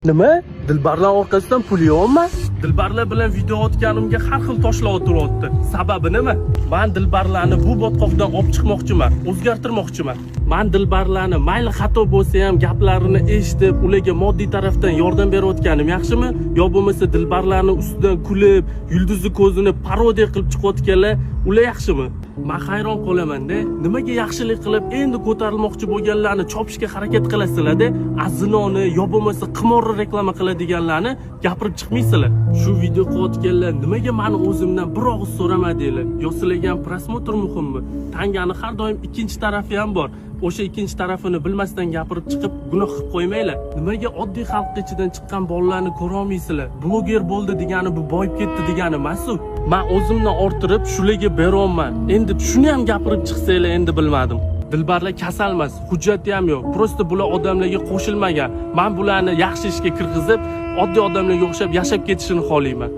Nima? Dilbarlar orqasidan pul yeyapman? Dilbarlar bilan video otganimga har xil toshlar o'tiryapti. Sababi nima? Men dilbarlarni bu botqoqdan olib chiqmoqchiman, o'zgartirmoqchiman. Men dilbarlarni mayli xato bo'lsa ham gaplarini eshitib, ularga moddiy tarafdan yordam berayotganim yaxshimi? Yo bo'lmasa dilbarlarning ustidan kulib, yulduzni ko'zini parodiya qilib chiqayotganlar ular yaxshimi? Men hayron qolaman-da. Nimaga yaxshilik qilib endi ko'tarilmoqchi bo'lganlarni chopishga harakat qilasizlar-da, azinoni yo bo'lmasa qimorni reklama qiladiganlarni gapirib chiqmaysizlar. Shu video qilayotganlar nimaga meni o'zimdan bir og'iz so'ramadinglar? Yo sizlarga ham prosmotr muhimmi? Tangani har doim ikkinchi tarafi ham bor. O'sha ikkinchi tarafini bilmasdan gapirib chiqib gunoh qilib qo'ymaylar. Nimaga oddiy xalq ichidan chiqqan bolalarni ko'ra olmaysizlar? Bloger bo'ldi degani bu boyib ketdi degani emas-ku. Men o'zimdan orttirib shularga beryapman. Endi shuni ham gapirib chiqsanglar endi bilmadim. Dilbarlar kasal emas, hujjati ham yo'q. Prosta bular odamlarga qo'shilmagan. Men bularni yaxshi ishga kirgizib, oddiy odamlarga o'xshab yashab ketishini xohlayman.